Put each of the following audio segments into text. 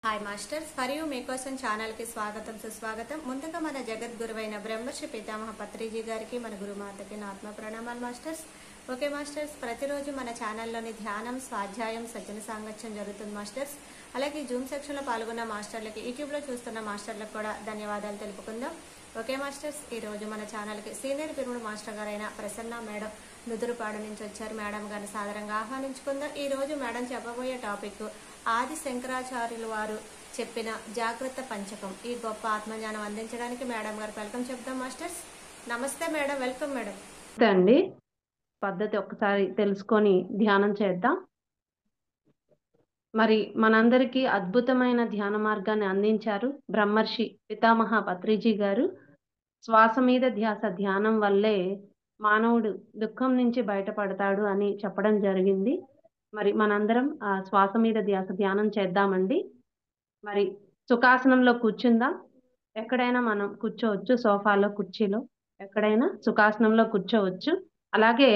Hi masters, మరియు మీకోసం ఛానల్కి స్వాగతం సుస్వాగతం. ముందుగా మన జగద్గురువైన బ్రహ్మర్షి పితామహ పత్రిజీ గారికి, మన గురుమాతకి నా ఆత్మ ప్రణామాలు మాస్టర్స్. ఓకే మాస్టర్స్, ప్రతిరోజు మన ఛానల్లోని ధ్యానం, స్వాధ్యాయం, సజ్జన సాంగత్యం జరుగుతుంది మాస్టర్స్. అలాగే జూమ్ సెక్షన్లో పాల్గొన్న మాస్టర్లకి, యూట్యూబ్లో చూస్తున్న మాస్టర్లకు కూడా ధన్యవాదాలు తెలుపుకుందాం. ఓకే మాస్టర్స్, ఈరోజు మన ఛానల్కి సీనియర్ పిరుడు మాస్టర్ గారైన ప్రసన్న మేడం నుదురుపాడు నుంచి వచ్చారు. మేడం గారిని సాదరంగా ఆహ్వానించుకుందాం. ఈరోజు మేడం చెప్పబోయే టాపిక్ ఆది శంకరాచార్యులు వారు చెప్పిన జాగ్రత్త పంచకం. ఈ గొప్ప ఆత్మజ్ఞానం అందించడానికి మేడం గారికి వెల్కమ్ చెప్తాం మాస్టర్స్. నమస్తే మేడం, వెల్కమ్ మేడం. అండి, పద్ధతి ఒకసారి తెలుసుకొని ధ్యానం చేద్దాం. మరి మనందరికీ అద్భుతమైన ధ్యాన మార్గాన్ని అందించారు బ్రహ్మర్షి పితామహ పత్రిజీ గారు. శ్వాస మీద ధ్యాస ధ్యానం వల్లే మానవుడు దుఃఖం నుంచి బయటపడతాడు అని చెప్పడం జరిగింది. మరి మనందరం ఆ శ్వాస మీద ధ్యాస ధ్యానం చేద్దామండి. మరి సుఖాసనంలో కూర్చుందాం. ఎక్కడైనా మనం కూర్చోవచ్చు, సోఫాలో, కుర్చీలో, ఎక్కడైనా సుఖాసనంలో కూర్చోవచ్చు. అలాగే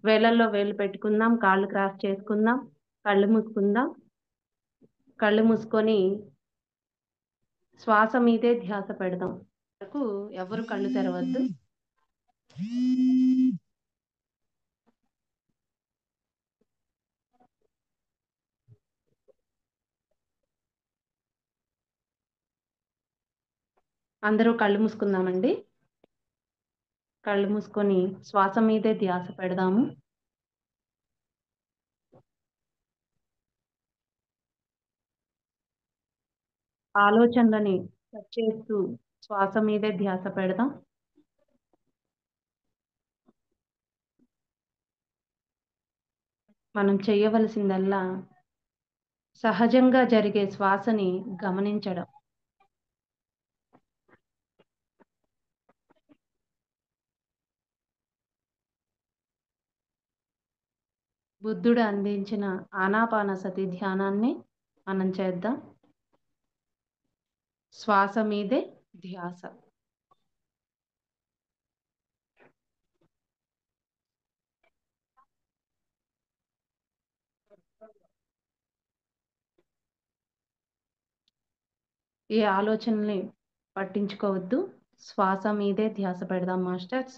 వేళ్ళల్లో వేలు పెట్టుకుందాం, కాళ్ళు క్రాస్ చేసుకుందాం, కళ్ళు మూసుకుందాం. కళ్ళు మూసుకొని శ్వాస మీదే ధ్యాస పెడదాం. ఎవరు కళ్ళు తెరవద్దు. అందరూ కళ్ళు మూసుకుందామండి. కళ్ళు మూసుకొని శ్వాస మీదే ధ్యాస పెడదాము. ఆలోచనలని సెట్ చేస్తూ శ్వాస మీదే ధ్యాస పెడదాం. మనం చేయవలసిందల్లా సహజంగా జరిగే శ్వాసని గమనించడం. బుద్ధుడు అందించిన ఆనాపానసతి ధ్యానాన్ని మనం చేద్దాం. శ్వాస మీదే ధ్యాస. ఏ ఆలోచనల్ని పట్టించుకోవద్దు. శ్వాస మీదే ధ్యాస పెడదాం మాస్టర్స్.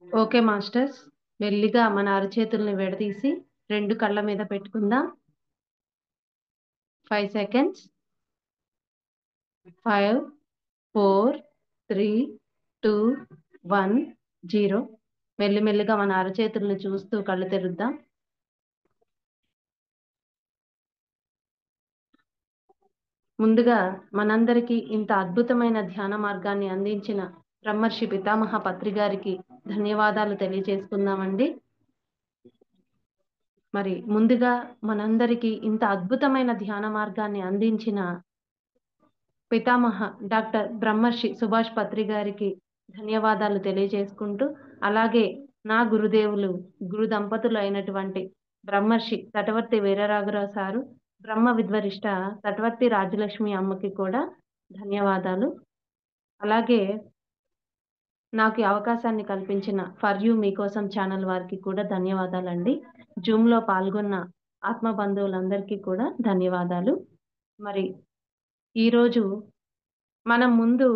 ఓకే మాస్టర్స్, మెల్లిగా మన అరచేతుల్ని విడదీసి రెండు కళ్ళ మీద పెట్టుకుందాం. 5 సెకండ్స్. 5, 4, 3, 2, 1, 0. మెల్లిమెల్లిగా మన అరచేతుల్ని చూస్తూ కళ్ళు తెరుద్దాం. ముందుగా మనందరికీ ఇంత అద్భుతమైన ధ్యాన మార్గాన్ని అందించిన బ్రహ్మర్షి పితామహ పత్రి గారికి ధన్యవాదాలు తెలియజేసుకుందామండి. మరి ముందుగా మనందరికీ ఇంత అద్భుతమైన ధ్యాన మార్గాన్ని అందించిన పితామహ డాక్టర్ బ్రహ్మర్షి సుభాష్ పత్రి గారికి ధన్యవాదాలు తెలియజేసుకుంటూ, అలాగే నా గురుదేవులు గురు దంపతులు అయినటువంటి బ్రహ్మర్షి తటవర్తి వీరరాఘరావు సారు, బ్రహ్మ విద్వరిష్ట తటవర్తి రాజలక్ష్మి అమ్మకి కూడా ధన్యవాదాలు. అలాగే నాకు ఈ అవకాశాన్ని కల్పించిన ఫర్ యూ మీకోసం ఛానల్ వారికి కూడా ధన్యవాదాలండి. జూమ్లో పాల్గొన్న ఆత్మ బంధువులందరికీ కూడా ధన్యవాదాలు. మరి ఈరోజు మనం ముందు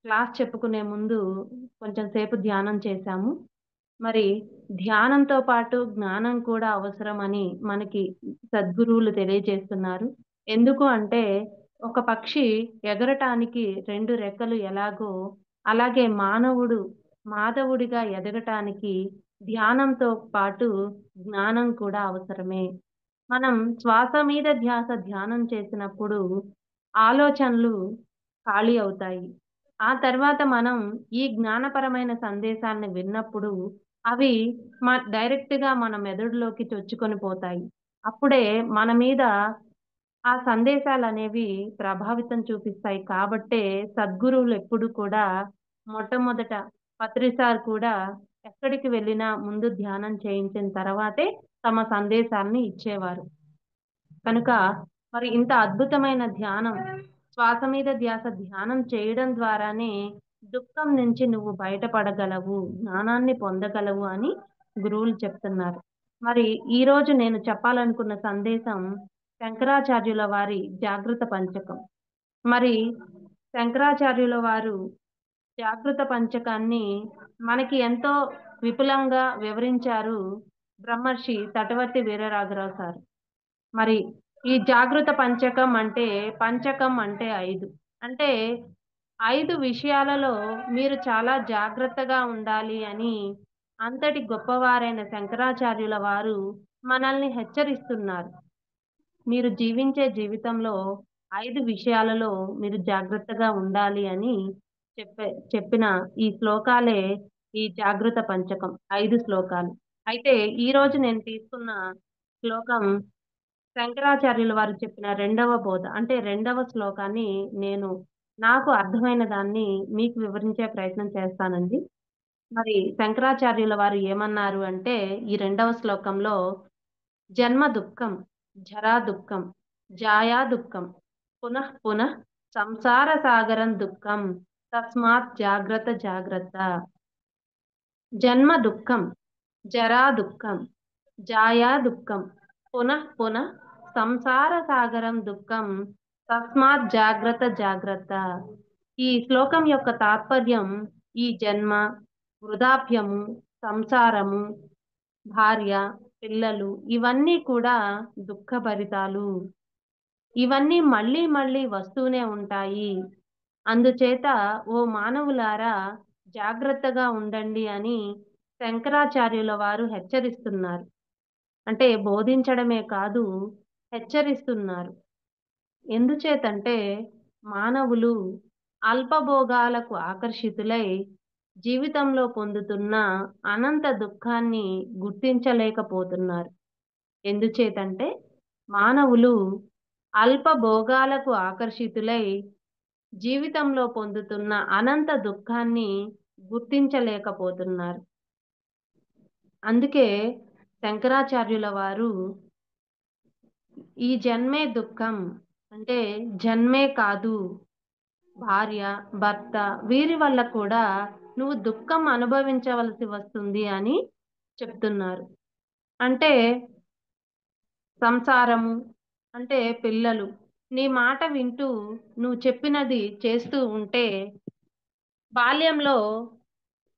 క్లాస్ చెప్పుకునే ముందు కొంచెం సేపు ధ్యానం చేశాము. మరి ధ్యానంతో పాటు జ్ఞానం కూడా అవసరమని మనకి సద్గురువులు తెలియజేస్తున్నారు. ఎందుకు అంటే ఒక పక్షి ఎగరటానికి 2 రెక్కలు ఎలాగో, అలాగే మానవుడు మాధవుడిగా ఎదగటానికి ధ్యానంతో పాటు జ్ఞానం కూడా అవసరమే. మనం శ్వాస మీద ధ్యానం చేసినప్పుడు ఆలోచనలు ఖాళీ అవుతాయి. ఆ తర్వాత మనం ఈ జ్ఞానపరమైన సందేశాన్ని విన్నప్పుడు అవి డైరెక్ట్‌గా మన మెదడులోకి చొచ్చుకొని పోతాయి. అప్పుడే మన మీద ఆ సందేశాలనేవి ప్రభావితం చూపిస్తాయి. కాబట్టే సద్గురువులు ఎప్పుడు కూడా మొట్టమొదట పత్రి సార్ కూడా ఎక్కడికి వెళ్ళినా ముందు ధ్యానం చేయించిన తర్వాతే తమ సందేశాల్ని ఇచ్చేవారు. కనుక మరి ఇంత అద్భుతమైన ధ్యానం, శ్వాస మీద ధ్యానం చేయడం ద్వారానే దుఃఖం నుంచి నువ్వు బయటపడగలవు, జ్ఞానాన్ని పొందగలవు అని గురువులు చెప్తున్నారు. మరి ఈరోజు నేను చెప్పాలనుకున్న సందేశం శంకరాచార్యుల వారి జాగృత పంచకం. మరి శంకరాచార్యుల వారు జాగృత పంచకాన్ని మనకి ఎంతో విపులంగా వివరించారు బ్రహ్మర్షి తటవర్తి వీరరాఘరావు సార్. మరి ఈ జాగృత పంచకం అంటే 5. అంటే 5 విషయాలలో మీరు చాలా జాగ్రత్తగా ఉండాలి అని అంతటి గొప్పవారైన శంకరాచార్యుల వారు మనల్ని హెచ్చరిస్తున్నారు. మీరు జీవించే జీవితంలో 5 విషయాలలో మీరు జాగ్రత్తగా ఉండాలి అని చెప్పిన ఈ శ్లోకాలే ఈ జాగృత పంచకం 5 శ్లోకాలు. అయితే ఈరోజు నేను తీసుకున్న శ్లోకం శంకరాచార్యుల వారు చెప్పిన 2వ బోధ. అంటే 2వ శ్లోకాన్ని నేను నాకు అర్థమైన దాన్ని మీకు వివరించే ప్రయత్నం చేస్తానండి. మరి శంకరాచార్యుల వారు ఏమన్నారు అంటే ఈ 2వ శ్లోకంలో జన్మ దుఃఖం, జరా దుఃఖం, జాయా దుఃఖం, పునః పునః సంసార సాగరం దుఃఖం, తస్మాత్ జాగ్రత్త జాగ్రత్త. జన్మ దుఃఖం, జరా దుఃఖం, జాయా దుఃఖం, పునః పునః సంసార సాగరం దుఃఖం, తస్మాత్ జాగ్రత్త జాగ్రత్త. ఈ శ్లోకం యొక్క తాత్పర్యం ఈ జన్మ, వృద్ధాప్యము, సంసారము, భార్య, పిల్లలు ఇవన్నీ కూడా దుఃఖభరితాలు. ఇవన్నీ మళ్ళీ మళ్ళీ వస్తూనే ఉంటాయి. అందుచేత ఓ మానవులారా జాగ్రత్తగా ఉండండి అని శంకరాచార్యుల వారు హెచ్చరిస్తున్నారు. అంటే బోధించడమే కాదు, హెచ్చరిస్తున్నారు. ఎందుచేతంటే మానవులు అల్పభోగాలకు ఆకర్షితులై జీవితంలో పొందుతున్న అనంత దుఃఖాన్ని గుర్తించలేకపోతున్నారు. ఎందుచేతంటే మానవులు అల్పభోగాలకు ఆకర్షితులై జీవితంలో పొందుతున్న అనంత దుఃఖాన్ని గుర్తించలేకపోతున్నారు. అందుకే శంకరాచార్యుల వారు ఈ జన్మే దుఃఖం, అంటే జన్మే కాదు, భార్య, భర్త వీరి వల్ల కూడా నువ్వు దుఃఖం అనుభవించవలసి వస్తుంది అని చెప్తున్నారు. అంటే సంసారము అంటే పిల్లలు నీ మాట వింటూ నువ్వు చెప్పినది చేస్తూ ఉంటే బాల్యంలో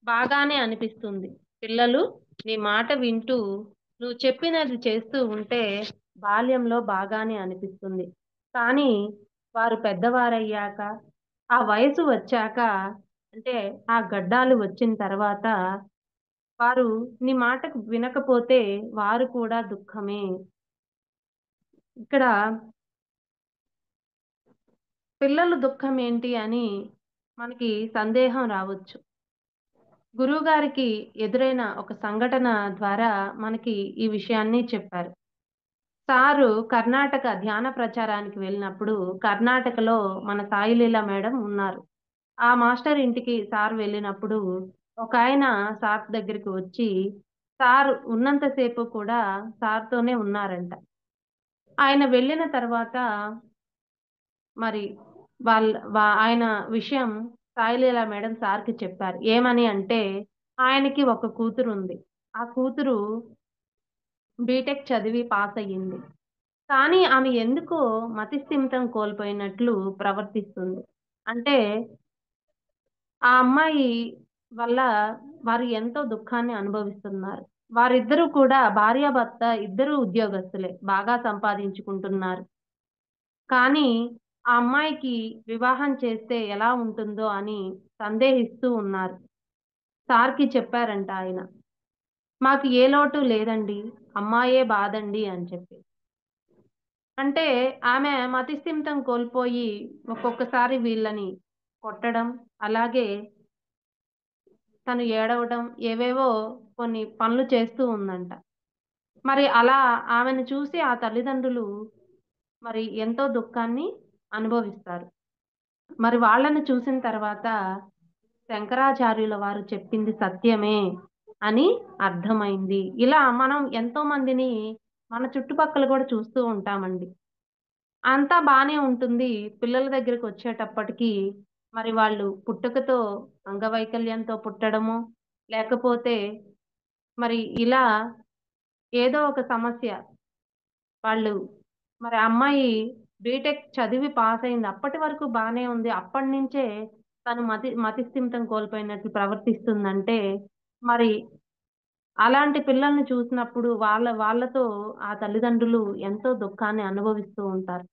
బాగానే అనిపిస్తుంది. పిల్లలు నీ మాట వింటూ నువ్వు చెప్పినది చేస్తూ ఉంటే బాల్యంలో బాగానే అనిపిస్తుంది. కానీ వారు పెద్దవారయ్యాక, ఆ వయసు వచ్చాక, అంటే ఆ గడ్డాలు వచ్చిన తర్వాత వారు నీ మాటకు వినకపోతే వారు కూడా దుఃఖమే. ఇక్కడ పిల్లల దుఃఖం ఏంటి అని మనకి సందేహం రావచ్చు. గురువుగారికి ఎదురైన ఒక సంఘటన ద్వారా మనకి ఈ విషయాన్ని చెప్పారు. సారు కర్ణాటక ధ్యాన ప్రచారానికి వెళ్ళినప్పుడు కర్ణాటకలో మన సాయిలీల మేడం ఉన్నారు. ఆ మాస్టర్ ఇంటికి సార్ వెళ్ళినప్పుడు ఒకాయన సార్ దగ్గరికి వచ్చి సార్ ఉన్నంత సేపు కూడా సార్‌తోనే ఉన్నారంట. ఆయన వెళ్ళిన తర్వాత మరి ఆయన విషయం సాయిలీల మేడం సార్‌కి చెప్పారు. ఏమని అంటే ఆయనకి ఒక కూతురుంది. ఆ కూతురు బీటెక్ చదివి పాసయ్యింది. కానీ ఆమె ఎందుకో మతిస్థిమితం కోల్పోయినట్లు ప్రవర్తిస్తుంది. అంటే ఆ అమ్మాయి వల్ల వారు ఎంతో దుఃఖాన్ని అనుభవిస్తున్నారు. వారిద్దరూ కూడా భార్యాభర్త ఇద్దరూ ఉద్యోగస్తులే. బాగా సంపాదించుకుంటున్నారు. కానీ ఆ అమ్మాయికి వివాహం చేస్తే ఎలా ఉంటుందో అని సందేహిస్తూ ఉన్నారు. సార్‌కి చెప్పారంట ఆయన. మాకు ఏ లోటు లేదండి. అమ్మాయే బాధండి అని చెప్పి. అంటే ఆమె మతిస్థిమితం కోల్పోయి ఒక్కొక్కసారి వీళ్ళని కొట్టడం, అలాగే తను ఏడవడం, ఏవేవో కొన్ని పనులు చేస్తూ ఉందంట. మరి అలా ఆమెను చూసి ఆ తల్లిదండ్రులు మరి ఎంతో దుఃఖాన్ని అనుభవిస్తారు. మరి వాళ్ళని చూసిన తర్వాత శంకరాచార్యుల వారు చెప్పింది సత్యమే అని అర్థమైంది. ఇలా మనం ఎంతో మందిని మన చుట్టుపక్కల గూడా చూస్తూ ఉంటామండి. అంతా బానే ఉంటుంది. పిల్లల దగ్గరకొచ్చేటప్పటికి మరి వాళ్ళు పుట్టుకతో అంగవైకల్యంతో పుట్టడమో, లేకపోతే మరి ఇలా ఏదో ఒక సమస్య వాళ్ళు మరి ఆ అమ్మాయి బీటెక్ చదివి పాసయింది. అప్పటి వరకు బానే ఉంది. అప్పటినుంచే తను మతిస్థిమితం కోల్పోయినట్లు ప్రవర్తిస్తుందంటే, మరి అలాంటి పిల్లల్ని చూసినప్పుడు వాళ్ళతో ఆ తల్లిదండ్రులు ఎంతో దుఃఖాన్ని అనుభవిస్తూ ఉంటారు.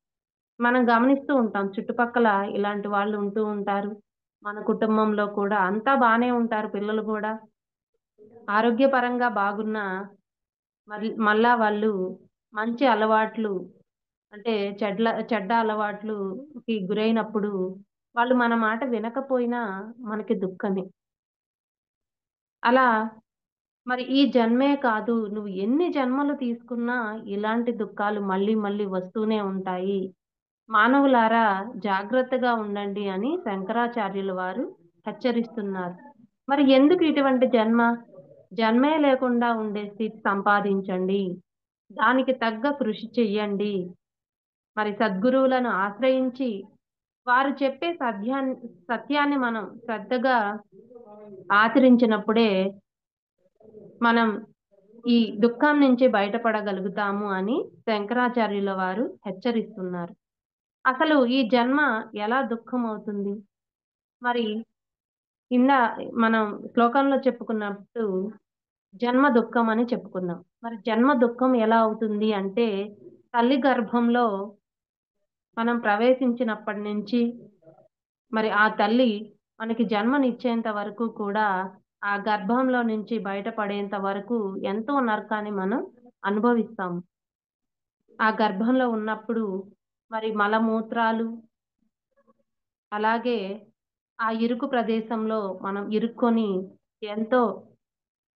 మనం గమనిస్తూ ఉంటాం. చుట్టుపక్కల ఇలాంటి వాళ్ళు ఉంటూ ఉంటారు. మన కుటుంబంలో కూడా అంతా బానే ఉంటారు పిల్లలు గూడా. ఆరోగ్యపరంగా బాగున్నా మళ్ళా వాళ్ళు మంచి అలవాట్లు అంటే చెడ్డ అలవాట్లుకి గురైనప్పుడు వాళ్ళు మన మాట వినకపోయినా మనకి దుఃఖమే. అలా మరి ఈ జన్మే కాదు నువ్వు ఎన్ని జన్మలు తీసుకున్నా ఇలాంటి దుఃఖాలు మళ్ళీ మళ్ళీ వస్తూనే ఉంటాయి. మానవులారా జాగ్రత్తగా ఉండండి అని శంకరాచార్యుల వారు హెచ్చరిస్తున్నారు. మరి ఎందుకు ఇటువంటి జన్మ? జన్మే లేకుండా ఉండే స్థితి సంపాదించండి. దానికి తగ్గ కృషి చెయ్యండి. మరి సద్గురువులను ఆశ్రయించి వారు చెప్పే సత్యాన్ని మనం శ్రద్ధగా ఆచరించినప్పుడే మనం ఈ దుఃఖం నుంచి బయటపడగలుగుతాము అని శంకరాచార్యుల వారు హెచ్చరిస్తున్నారు. అసలు ఈ జన్మ ఎలా దుఃఖమవుతుంది? మరి కింద మనం శ్లోకంలో చెప్పుకున్నట్టు జన్మ దుఃఖం అని చెప్పుకున్నాం. మరి జన్మ దుఃఖం ఎలా అవుతుంది అంటే, తల్లి గర్భంలో మనం ప్రవేశించినప్పటి నుంచి మరి ఆ తల్లి మనకి జన్మనిచ్చేంత వరకు కూడా ఆ గర్భంలో నుంచి బయటపడేంత వరకు ఎంతో నరకాన్ని మనం అనుభవిస్తాము. ఆ గర్భంలో ఉన్నప్పుడు మరి మలమూత్రాలు అలాగే ఆ ఇరుకు ప్రదేశంలో మనం ఇరుక్కొని ఎంతో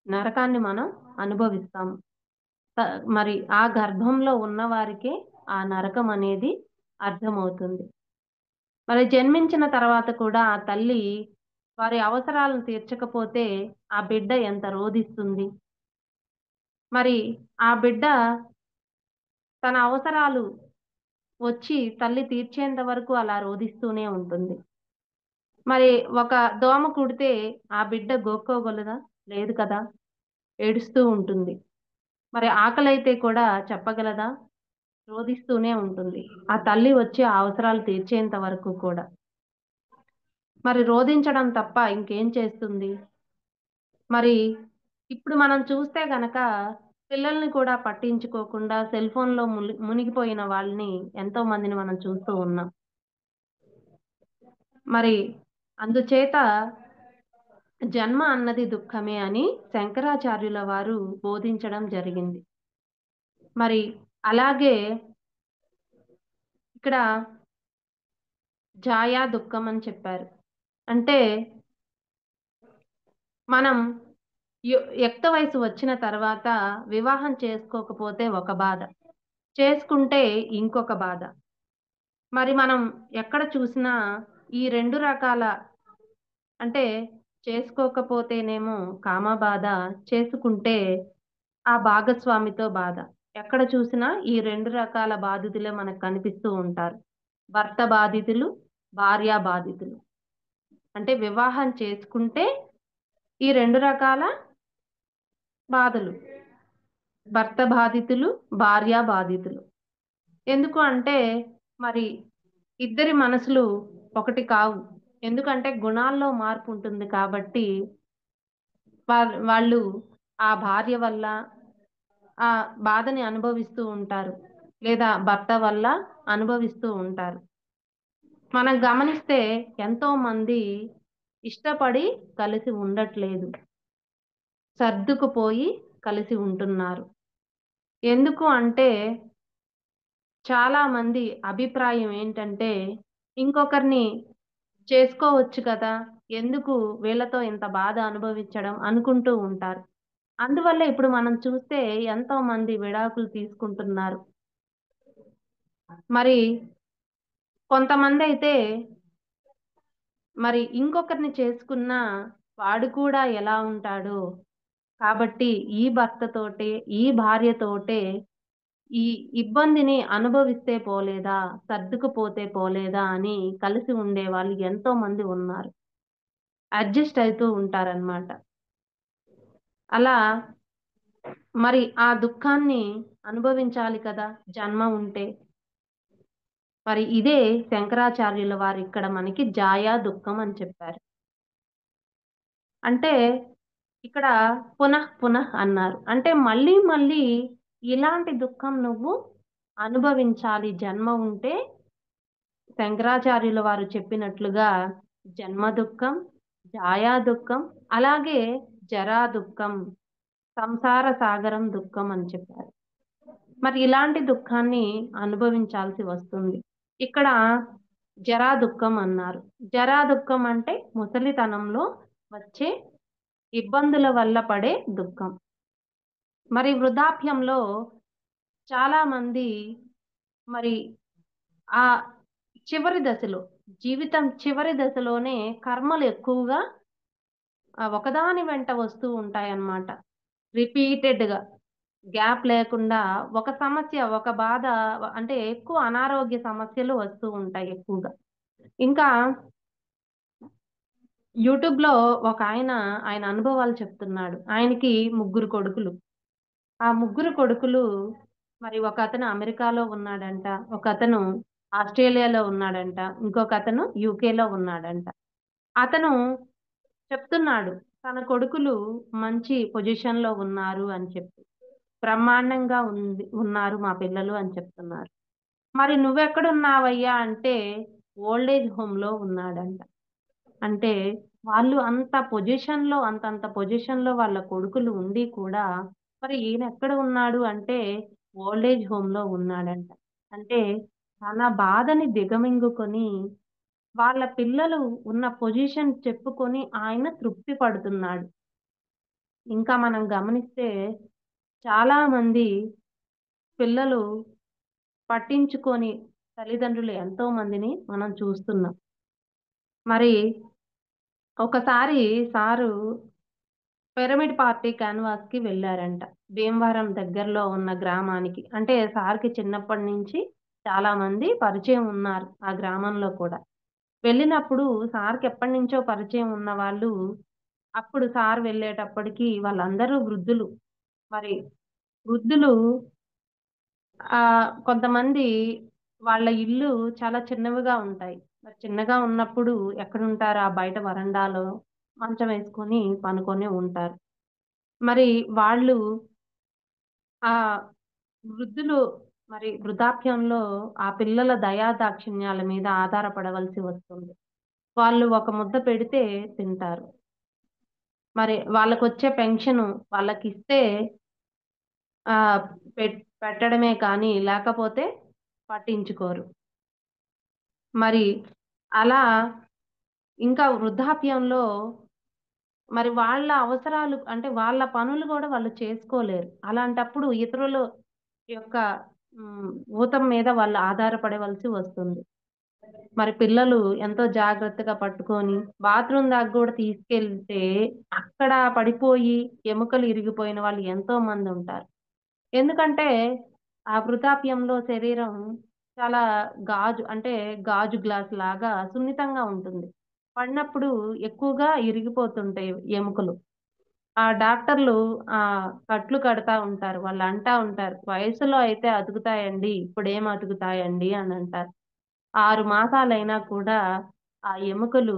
నరకాన్ని మనం అనుభవిస్తాము. త మరి ఆ గర్భంలో ఉన్నవారికే ఆ నరకం అనేది అర్థమవుతుంది. మరి జన్మించిన తర్వాత కూడా ఆ తల్లి వారి అవసరాలను తీర్చకపోతే ఆ బిడ్డ ఎంత రోదిస్తుంది. మరి ఆ బిడ్డ తన అవసరాలు వచ్చి తల్లి తీర్చేంత వరకు అలా రోదిస్తూనే ఉంటుంది. మరి ఒక దోమ కుడితే ఆ బిడ్డ గోక్కోగలదా? లేదు కదా! ఏడుస్తూ ఉంటుంది. మరి ఆకలైతే కూడా చెప్పగలదా? రోదిస్తూనే ఉంటుంది. ఆ తల్లి వచ్చి ఆ అవసరాలు తీర్చేంత వరకు కూడా. మరి రోదించడం తప్ప ఇంకేం చేస్తుంది? మరి ఇప్పుడు మనం చూస్తే గనక పిల్లల్ని కూడా పట్టించుకోకుండా సెల్ ఫోన్‌లో మునిగిపోయిన వాళ్ళని ఎంతో మందిని మనం చూస్తూ ఉన్నాం. మరి అందుచేత జన్మ అన్నది దుఃఖమే అని శంకరాచార్యుల వారు బోధించడం జరిగింది. మరి అలాగే ఇక్కడ ఛాయా దుఃఖం అని చెప్పారు. అంటే మనం యుక్త వయసు వచ్చిన తర్వాత వివాహం చేసుకోకపోతే ఒక బాధ. చేసుకుంటే ఇంకొక బాధ. మరి మనం ఎక్కడ చూసినా ఈ 2 రకాల అంటే చేసుకోకపోతేనేమో కామబాధ, చేసుకుంటే ఆ భాగస్వామితో బాధ. ఎక్కడ చూసినా ఈ 2 రకాల బాధితులే మనకు కనిపిస్తూ ఉంటారు. భర్త బాధితులు, భార్య బాధితులు. అంటే వివాహం చేసుకుంటే ఈ 2 రకాల బాధలు. భర్త బాధితులు, భార్య బాధితులు. ఎందుకు అంటే మరి ఇద్దరి మనసులు ఒకటి కావు. ఎందుకంటే గుణాల్లో మార్పు ఉంటుంది కాబట్టి వాళ్ళు ఆ భార్య వల్ల ఆ బాధని అనుభవిస్తూ ఉంటారు. లేదా భర్త వల్ల అనుభవిస్తూ ఉంటారు. మనం గమనిస్తే ఎంతో మంది ఇష్టపడి కలిసి ఉండట్లేదు. సర్దుకుపోయి కలిసి ఉంటున్నారు. ఎందుకు అంటే చాలా మంది అభిప్రాయం ఏంటంటే ఇంకొకరిని చేసుకోవచ్చు కదా! ఎందుకు వీళ్ళతో ఇంత బాధ అనుభవించడం అనుకుంటూ ఉంటారు. అందువల్ల ఇప్పుడు మనం చూస్తే ఎంతో మంది విడాకులు తీసుకుంటున్నారు. మరి కొంతమందైతే మరి ఇంకొకరిని చేసుకున్నా వాడు కూడా ఎలా ఉంటాడో కాబట్టి ఈ భర్తతోటే, ఈ భార్యతోటే ఈ ఇబ్బందిని అనుభవిస్తే పోలేదా? సర్దుకుపోతే పోలేదా? అని కలిసి ఉండేవాళ్ళు ఎంతో మంది ఉన్నారు. అడ్జస్ట్ అయితూ ఉంటారనమాట. అలా మరి ఆ దుఃఖాన్ని అనుభవించాలి కదా! జన్మ ఉంటే. మరి ఇదే శంకరాచార్యుల వారు ఇక్కడ మనకి జాయా దుఃఖం అని చెప్పారు. అంటే ఇక్కడ పునః అన్నారు. అంటే మళ్ళీ మళ్ళీ ఇలాంటి దుఃఖం నువ్వు అనుభవించాలి జన్మ ఉంటే శంకరాచార్యుల వారు చెప్పినట్లుగా జన్మ దుఃఖం, ఛాయా దుఃఖం, అలాగే జరా దుఃఖం, సంసార సాగరం దుఃఖం అని చెప్పారు. మరి ఇలాంటి దుఃఖాన్ని అనుభవించాల్సి వస్తుంది. ఇక్కడ జరా దుఃఖం అన్నారు. జరా దుఃఖం అంటే ముసలితనంలో వచ్చే ఇబ్బందుల వల్ల పడే దుఃఖం. మరి వృద్ధాప్యంలో చాలా మంది మరి ఆ చివరి దశలో జీవితం చివరి దశలోనే కర్మలు ఎక్కువగా ఒకదాని వెంట వస్తూ ఉంటాయన్నమాట. రిపీటెడ్‌గా గ్యాప్ లేకుండా ఒక సమస్య, ఒక బాధ అంటే ఎక్కువ అనారోగ్య సమస్యలు వస్తూ ఉంటాయి ఎక్కువగా. ఇంకా యూట్యూబ్‌లో ఆయన అనుభవాలు చెప్తున్నాడు. ఆయనకి ముగ్గురు కొడుకులు. ఆ ముగ్గురు కొడుకులు మరి ఒకతను అమెరికాలో ఉన్నాడంట. ఒకతను ఆస్ట్రేలియాలో ఉన్నాడంట. ఇంకొకతను యూకేలో ఉన్నాడంట. అతను చెప్తున్నాడు. తన కొడుకులు మంచి పొజిషన్‌లో ఉన్నారు అని చెప్పి. బ్రహ్మాండంగా ఉన్నారు మా పిల్లలు అని చెప్తున్నారు. మరి నువ్వెక్కడున్నావయ్యా అంటే ఓల్డ్ ఏజ్ హోమ్‌లో ఉన్నాడంట. అంటే వాళ్ళు అంతంత పొజిషన్‌లో వాళ్ళ కొడుకులు ఉండి కూడా మరి ఈయనెక్కడ ఉన్నాడు అంటే ఓల్డ్ ఏజ్ హోమ్‌లో ఉన్నాడంట. అంటే తన బాధని దిగమింగుకొని వాళ్ళ పిల్లలు ఉన్న పొజిషన్ చెప్పుకొని ఆయన తృప్తి పడుతున్నాడు. ఇంకా మనం గమనిస్తే చాలామంది పిల్లలు పట్టించుకోని తల్లిదండ్రులు ఎంతో మందిని మనం చూస్తున్నాం. మరి ఒకసారి సారు పిరమిడ్ పార్టీ క్యాన్వాస్‌కి వెళ్లారంట. భీమవరం దగ్గరలో ఉన్న గ్రామానికి. అంటే సార్‌కి చిన్నప్పటి నుంచి చాలా మంది పరిచయం ఉన్నారు ఆ గ్రామంలో కూడా. వెళ్ళినప్పుడు సార్‌కి ఎప్పటినుంచో పరిచయం ఉన్నవాళ్ళు, అప్పుడు సార్ వెళ్ళేటప్పటికి వాళ్ళందరూ వృద్ధులు. మరి వృద్ధులు కొంతమంది వాళ్ళ ఇల్లు చాలా చిన్నవిగా ఉంటాయి. మరి చిన్నగా ఉన్నప్పుడు ఎక్కడుంటారు? ఆ బయట వరండాలో మంచం వేసుకొని పనుకొని ఉంటారు. మరి వాళ్ళు ఆ వృద్ధులు మరి వృద్ధాప్యంలో ఆ పిల్లల దయాదాక్షిణ్యాల మీద ఆధారపడవలసి వస్తుంది. వాళ్ళు ఒక ముద్ద పెడితే తింటారు. మరి వాళ్ళకొచ్చే పెన్షను వాళ్ళకిస్తే ఆహ్, పెట్టడమే కానీ లేకపోతే పట్టించుకోరు. మరి అలా ఇంకా వృద్ధాప్యంలో మరి వాళ్ళ అవసరాలు అంటే వాళ్ళ పనులు గూడా వాళ్ళు చేసుకోలేరు. అలాంటప్పుడు ఇతరుల యొక్క హ్మ్. ఊతం మీద వాళ్ళు ఆధారపడవలసి వస్తుంది. మరి పిల్లలు ఎంతో జాగ్రత్తగా పట్టుకొని బాత్రూమ్ దాకా గూడా తీసుకెళ్తే అక్కడ పడిపోయి ఎముకలు ఇరిగిపోయిన వాళ్ళు ఎంతో మందుంటారు. ఎందుకంటే ఆ వృద్ధాప్యంలో శరీరం చాలా అంటే గాజు గ్లాస్ లాగా సున్నితంగా ఉంటుంది. పడినప్పుడు ఎక్కువగా ఇరిగిపోతుంటాయి ఎముకలు. ఆ డాక్టర్లు కట్లు కడతా ఉంటారు. వాళ్ళంటా ఉంటారు, "వయసులో అయితే అతుకుతాయండి. ఇప్పుడేం అతుకుతాయండి" అనంటారు. 6 మాసాలైనా కూడా ఆ ఎముకలు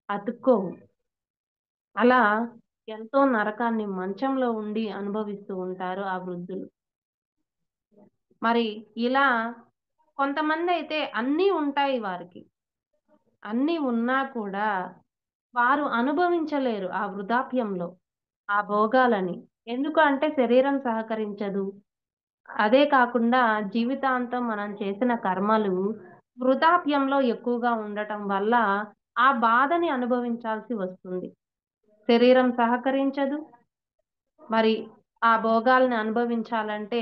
అతుక్కోవు. అలా ఎంతో నరకాన్ని మంచంలో ఉండి అనుభవిస్తూ ఉంటారు ఆ వృద్ధులు. మరి ఇలా కొంతమందైతే అన్నీ ఉంటాయి వారికి. అన్నీ ఉన్నా కూడా వారు అనుభవించలేరు ఆ వృద్ధాప్యంలో ఆ భోగాలని. ఎందుకు అంటే శరీరం సహకరించదు. అదే కాకుండా జీవితాంతం మనం చేసిన కర్మలు వృద్ధాప్యంలో ఎక్కువగా ఉండటం వల్ల ఆ బాధని అనుభవించాల్సి వస్తుంది. శరీరం సహకరించదు. మరి ఆ భోగాల్ని అనుభవించాలంటే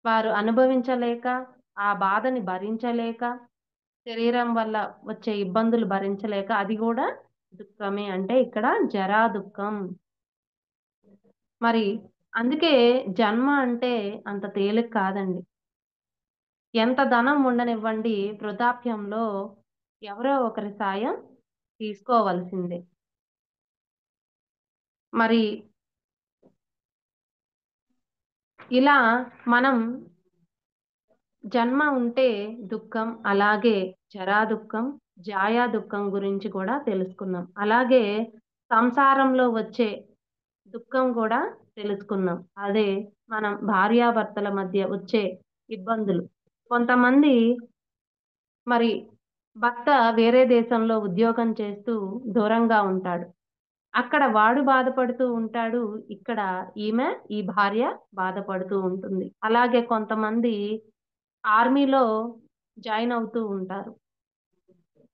వారు అనుభవించలేక, ఆ బాధని భరించలేక, శరీరం వల్ల వచ్చే ఇబ్బందులు భరించలేక అది గూడా దుఃఖమే. అంటే ఇక్కడ జరా దుఃఖం. మరి అందుకే జన్మ అంటే అంత తేలిక కాదండి. ఎంత ధనం ఉండనివ్వండి, వృద్ధాప్యంలో ఎవరో ఒకరి సాయం తీసుకోవాల్సిందే. మరి ఇలా మనం జన్మ ఉంటే దుఃఖం, అలాగే జరా దుఃఖం, జాయా దుఃఖం గురించి కూడా తెలుసుకున్నాం. అలాగే సంసారంలో వచ్చే దుఃఖం గూడా తెలుసుకున్నాం. అదే మనం భార్యాభర్తల మధ్య వచ్చే ఇబ్బందులు. కొంతమంది మరి భర్త వేరే దేశంలో ఉద్యోగం చేస్తూ దూరంగా ఉంటాడు. అక్కడ వాడు బాధపడుతూ ఉంటాడు. ఇక్కడ ఈమె, ఈ భార్య బాధపడుతూ ఉంటుంది. అలాగే కొంతమంది ఆర్మీలో జాయిన్ అవుతూ ఉంటారు.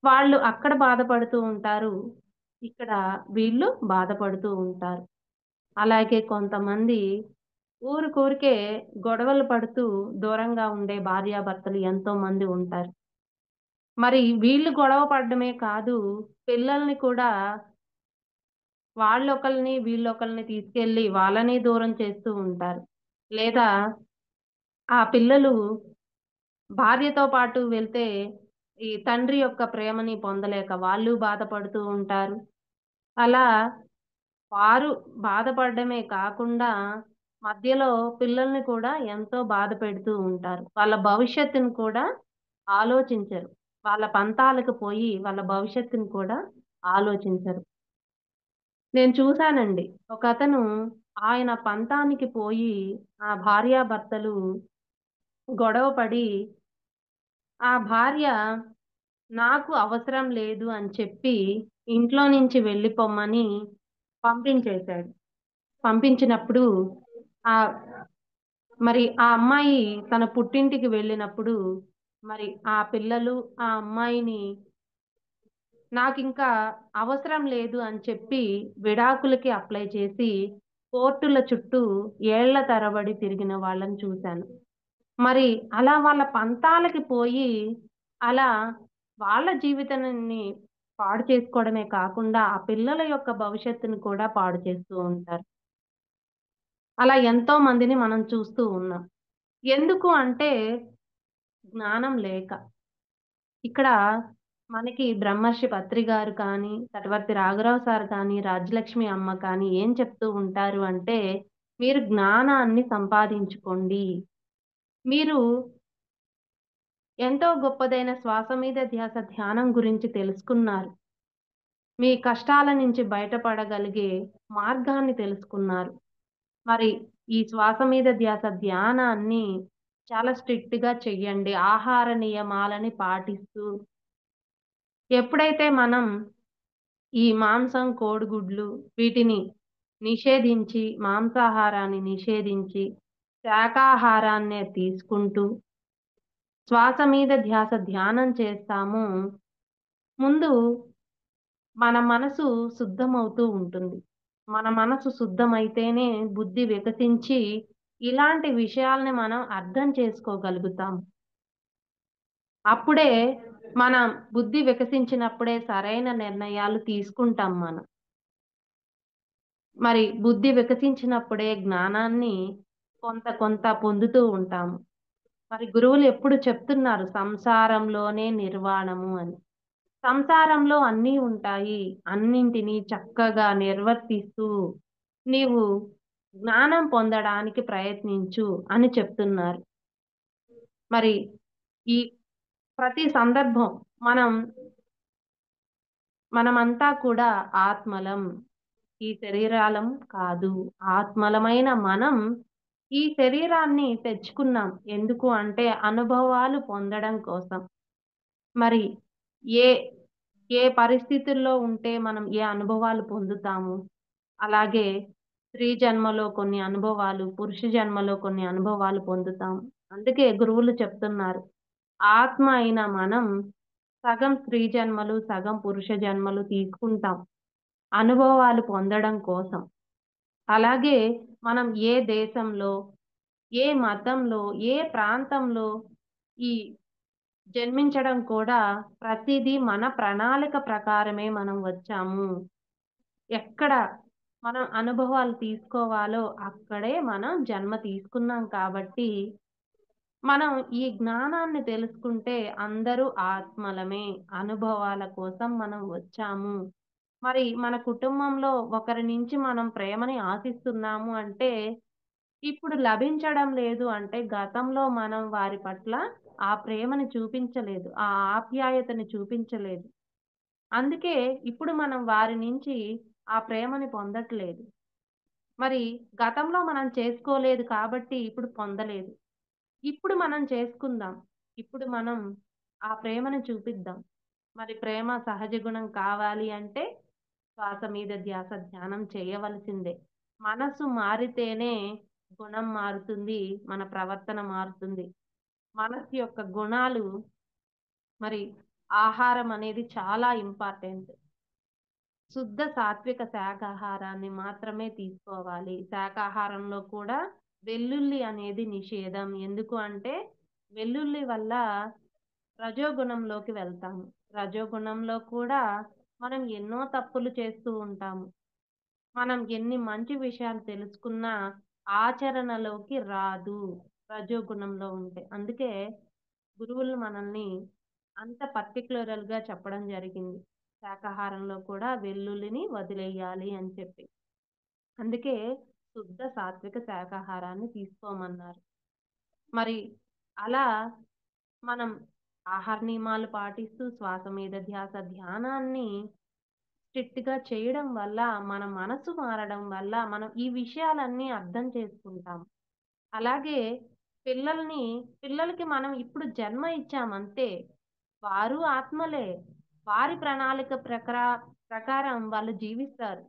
వాళ్ళు అక్కడ బాధపడుతూ ఉంటారు. ఇక్కడ వీళ్ళు బాధపడుతూ ఉంటారు. అలాగే కొంతమంది ఊరికూరికే గొడవలు పడుతూ దూరంగా ఉండే భార్యాభర్తలు ఎంతో మంది ఉంటారు. మరి వీళ్ళు గొడవ పడడమే కాదు, పిల్లల్ని కూడా వాళ్ళొకళ్ళని, వీళ్ళొకళ్ళని తీసుకెళ్ళి వాళ్ళని దూరం చేస్తూ ఉంటారు. లేదా ఆ పిల్లలు భార్యతో పాటు వెళ్తే, ఈ తండ్రి యొక్క ప్రేమని పొందలేక వాళ్ళు బాధపడుతూ ఉంటారు. అలా వారు బాధపడడమే కాకుండా, మధ్యలో పిల్లల్ని కూడా ఎంతో బాధ పెడుతూ ఉంటారు. వాళ్ళ భవిష్యత్తుని కూడా ఆలోచించరు. వాళ్ళ పంతాలకు పోయి వాళ్ళ భవిష్యత్తుని కూడా ఆలోచించరు. నేను చూసానండి. ఒకతను ఆయన పంతానికి పోయి, ఆ భార్యాభర్తలు గొడవ పడి, ఆ భార్య నాకు అవసరం లేదు అని చెప్పి, ఇంట్లో నుంచి వెళ్ళిపొమ్మని పంపించేశాడు. పంపించినప్పుడు ఆహ్, మరి ఆ అమ్మాయి తన పుట్టింటికి వెళ్ళినప్పుడు, మరి ఆ పిల్లలు, ఆ అమ్మాయిని నాకింకా అవసరం లేదు అని చెప్పి విడాకులకి అప్లై చేసి, కోర్టుల చుట్టూ ఏళ్ల తరబడి తిరిగిన వాళ్ళని చూశాను. మరి అలా వాళ్ళ పంతాలకి పోయి, అలా వాళ్ళ జీవితాన్ని పాడు చేసుకోవడమే కాకుండా, ఆ పిల్లల యొక్క భవిష్యత్తుని కూడా పాడు చేస్తూ ఉంటారు. అలా ఎంతో మందిని మనం చూస్తూ ఉన్నాం. ఎందుకు అంటే జ్ఞానం లేక. ఇక్కడ మనకి బ్రహ్మర్షి పత్రి గారు కానీ, తటవర్తి రాఘరావు సార్ కానీ, రాజ్యలక్ష్మి అమ్మ కానీ ఏం చెప్తూ ఉంటారు అంటే, మీరు జ్ఞానాన్ని సంపాదించుకోండి. మీరు ఎంతో గొప్పదైన శ్వాస మీద ధ్యాస ధ్యానం గురించి తెలుసుకున్నారు. మీ కష్టాల నుంచి బయటపడగలిగే మార్గాన్ని తెలుసుకున్నారు. మరి ఈ శ్వాస మీద ధ్యాస ధ్యానాన్ని చాలా స్ట్రిక్ట్‌గా చెయ్యండి. ఆహార నియమాలని పాటిస్తూ ఎప్పుడైతే మనం ఈ మాంసం, కోడిగుడ్లు వీటిని నిషేధించి, మాంసాహారాన్ని నిషేధించి, శాకాహారాన్నే తీసుకుంటూ, శ్వాస మీద ధ్యాస ధ్యానం చేస్తామో, ముందు మన మనసు శుద్ధమవుతూ ఉంటుంది. మన మనసు శుద్ధమైతేనే బుద్ధి వికసించి, ఇలాంటి విషయాల్ని మనం అర్థం చేసుకోగలుగుతాం. అప్పుడే మనం బుద్ధి వికసించినప్పుడే సరైన నిర్ణయాలు తీసుకుంటాం మనం. మరి బుద్ధి వికసించినప్పుడే జ్ఞానాన్ని కొంత కొంత పొందుతూ ఉంటాము. మరి గురువులు ఎప్పుడు చెప్తున్నారు సంసారంలోనే నిర్వాణము అని. సంసారంలో అన్నీ ఉంటాయి. అన్నింటిని చక్కగా నిర్వర్తిస్తూ నీవు జ్ఞానం పొందడానికి ప్రయత్నించు అని చెప్తున్నారు. మరి ఈ ప్రతి సందర్భం మనం మనమంతా కూడా ఆత్మలం. ఈ శరీరాలం కాదు. ఆత్మలమైన మనం ఈ శరీరాన్ని తెచ్చుకున్నాం. ఎందుకు అంటే అనుభవాలు పొందడం కోసం. మరి ఏ ఏ పరిస్థితుల్లో ఉంటే మనం ఏ అనుభవాలు పొందుతాము. అలాగే స్త్రీ జన్మలో కొన్ని అనుభవాలు, పురుష జన్మలో కొన్ని అనుభవాలు పొందుతాం. అందుకే గురువులు చెప్తున్నారు. ఆత్మ అయిన మనం సగం స్త్రీ జన్మలు, సగం పురుష జన్మలు తీసుకుంటాం. అనుభవాలు పొందడం కోసం. అలాగే మనం ఏ దేశంలో, ఏ మతంలో, ఏ ప్రాంతంలో ఈ జన్మించడం కూడా ప్రతిదీ మన ప్రణాళిక ప్రకారమే మనం వచ్చాము. ఎక్కడ మనం అనుభవాలు తీసుకోవాలో అక్కడే మనం జన్మ తీసుకున్నాం కాబట్టి, మనం ఈ జ్ఞానాన్ని తెలుసుకుంటే అందరూ ఆత్మలమే. అనుభవాల కోసం మనం వచ్చాము. మరి మన కుటుంబంలో ఒకరి నుంచి మనం ప్రేమని ఆశిస్తున్నాము అంటే, ఇప్పుడు లభించడం లేదు అంటే గతంలో మనం వారి పట్ల ఆ ప్రేమని చూపించలేదు. ఆ ఆప్యాయతని చూపించలేదు. అందుకే ఇప్పుడు మనం వారి నుంచి ఆ ప్రేమని పొందట్లేదు. మరి గతంలో మనం చేసుకోలేదు కాబట్టి ఇప్పుడు పొందలేదు. ఇప్పుడు మనం చేసుకుందాం. ఇప్పుడు మనం ఆ ప్రేమను చూపిద్దాం. మరి ప్రేమ సహజ గుణం కావాలి అంటే శ్వాస మీద ధ్యాస ధ్యానం చేయవలసిందే. మనసు మారితేనే గుణం మారుతుంది. మన ప్రవర్తన మారుతుంది. మనసు యొక్క గుణాలు మరి ఆహారం అనేది చాలా ఇంపార్టెంట్. శుద్ధ సాత్విక శాకాహారాన్ని మాత్రమే తీసుకోవాలి. శాకాహారంలో కూడా వెల్లుల్లి అనేది నిషేధం. ఎందుకు అంటే వెల్లుల్లి వల్ల రజోగుణంలోకి వెళ్తాము. రజోగుణంలో కూడా మనం ఎన్నో తప్పులు చేస్తూ ఉంటాము. మనం ఎన్ని మంచి విషయాలు తెలుసుకున్నా ఆచరణలోకి రాదు రజోగుణంలో ఉంటే. అందుకే గురువులు మనల్ని అంత పర్టిక్యులర్‌గా చెప్పడం జరిగింది. శాకాహారంలో కూడా వెల్లుల్లిని వదిలేయాలి అని చెప్పి. అందుకే శుద్ధ సాత్విక శాకాహారాన్ని తీసుకోమన్నారు. మరి అలా మనం ఆహార నియమాలు పాటిస్తూ శ్వాస మీద ధ్యాస ధ్యానాన్ని స్ట్రిక్ట్‌గా చేయడం వల్ల మన మనసు మారడం వల్ల మనం ఈ విషయాలన్నీ అర్థం చేసుకుంటాం. అలాగే పిల్లలకి మనం ఇప్పుడు జన్మ ఇచ్చామంతే. వారు ఆత్మలే. వారి ప్రణాళిక ప్రకారం వాళ్ళు జీవిస్తారు.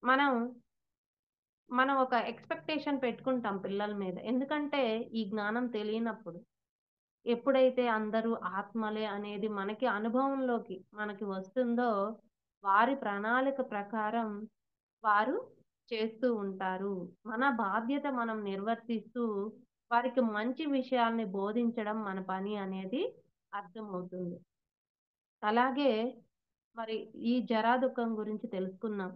మనం మనం ఒక ఎక్స్‌పెక్టేషన్ పెట్టుకుంటాం పిల్లల మీద. ఎందుకంటే ఈ జ్ఞానం తెలియనప్పుడు. ఎప్పుడైతే అందరూ ఆత్మలే అనేది మనకి అనుభవంలోకి మనకి వస్తుందో, వారి ప్రణాళిక ప్రకారం వారు చేస్తూ ఉంటారు. మన బాధ్యత మనం నిర్వర్తిస్తూ, వారికి మంచి విషయాల్ని బోధించడం మన పని అనేది అర్థమవుతుంది. అలాగే మరి ఈ జరాదుఖం గురించి తెలుసుకున్నాం.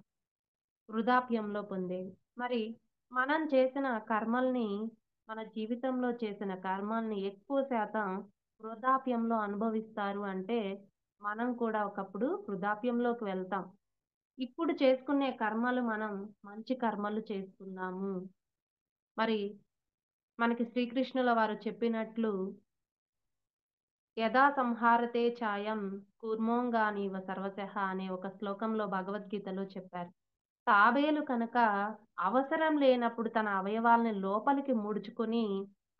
వృద్ధాప్యంలో పొందేవి. మరి మనం చేసిన కర్మల్ని, మన జీవితంలో చేసిన కర్మల్ని ఎక్కువ శాతం వృద్ధాప్యంలో అనుభవిస్తారు అంటే, మనం కూడా ఒకప్పుడు వృద్ధాప్యంలోకి వెళ్తాం. ఇప్పుడు చేసుకునే కర్మలు మనం మంచి కర్మలు చేసుకుందాము. మరి మనకి శ్రీకృష్ణుల వారు చెప్పినట్లు యదా సంహారతే ఛాయం కూర్మోంగానీవ సర్వశః అనే ఒక శ్లోకంలో భగవద్గీతలో చెప్పారు. తాబేలు కనుక అవసరం లేనప్పుడు తన అవయవాల్ని లోపలికి ముడుచుకొని,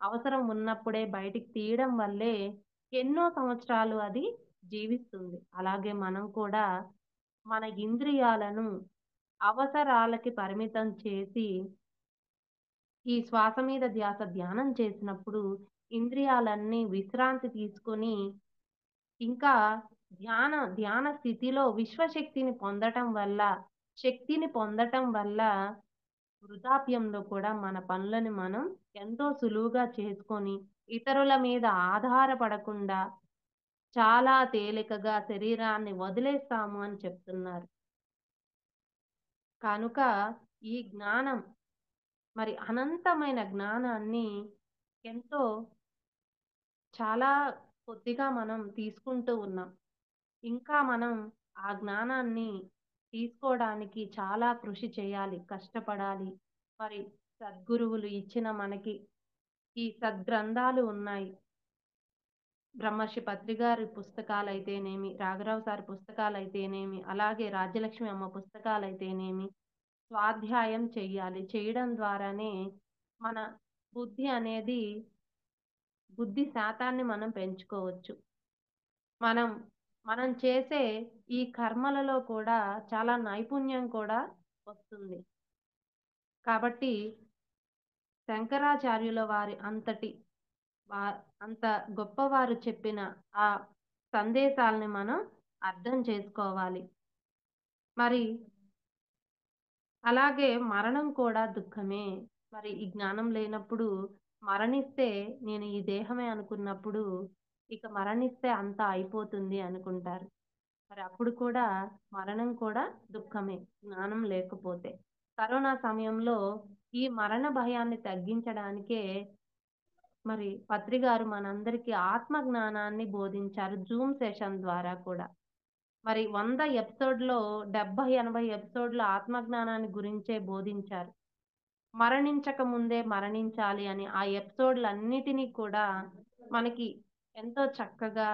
అవసరం ఉన్నప్పుడే బయటికి తీయడం వల్లే ఎన్నో సంవత్సరాలు అది జీవిస్తుంది. అలాగే మనం కూడా మన ఇంద్రియాలను అవసరాలకి పరిమితం చేసి, ఈ శ్వాస మీద ధ్యాస ధ్యానం చేసినప్పుడు ఇంద్రియాలన్నీ విశ్రాంతి తీసుకొని, ఇంకా ధ్యాన స్థితిలో శక్తిని పొందటం వల్ల వృద్ధాప్యంలో కూడా మన పనులను మనం ఎంతో సులువుగా చేసుకొని, ఇతరుల మీద ఆధారపడకుండా చాలా తేలికగా శరీరాన్ని వదిలేస్తాము అని చెప్తున్నారు. కనుక ఈ జ్ఞానం, మరి అనంతమైన జ్ఞానాన్ని ఎంతో చాలా కొద్దిగా మనం తీసుకుంటూ ఉన్నాం. ఇంకా మనం ఆ జ్ఞానాన్ని తీసుకోవడానికి చాలా కృషి చేయాలి, కష్టపడాలి. మరి సద్గురువులు ఇచ్చిన మనకి ఈ సద్గ్రంథాలు ఉన్నాయి. బ్రహ్మర్షి పత్రి గారి పుస్తకాలైతేనేమి, రాఘరావు సార్ పుస్తకాలైతేనేమి, అలాగే రాజ్యలక్ష్మి అమ్మ పుస్తకాలైతేనేమి, స్వాధ్యాయం చెయ్యాలి. చేయడం ద్వారానే మన బుద్ధి అనేది బుద్ధి శాతాన్ని మనం పెంచుకోవచ్చు. మనం మనం చేసే ఈ కర్మలలో కూడా చాలా నైపుణ్యం కూడా వస్తుంది. కాబట్టి శంకరాచార్యుల వారి వా అంత గొప్పవారు చెప్పిన ఆ సందేశాల్ని మనం అర్థం చేసుకోవాలి. మరి అలాగే మరణం కూడా దుఃఖమే. మరి ఈ జ్ఞానం లేనప్పుడు మరణిస్తే నేను ఈ దేహమే అనుకున్నప్పుడు, ఇక మరణిస్తే అంతా అయిపోతుంది అనుకుంటారు. మరి అప్పుడు కూడా మరణం కూడా దుఃఖమే, జ్ఞానం లేకపోతే. కరోనా సమయంలో ఈ మరణ భయాన్ని తగ్గించడానికే మరి పత్రి గారు మనందరికీ ఆత్మ జ్ఞానాన్ని బోధించారు జూమ్ సెషన్ ద్వారా కూడా. మరి 100 ఎపిసోడ్‌లో 70, 80 ఎపిసోడ్‌లు ఆత్మజ్ఞానాన్ని గురించే బోధించారు. మరణించక ముందే మరణించాలి అని ఆ ఎపిసోడ్‌లన్నిటిని కూడా మనకి ఎంతో చక్కగా,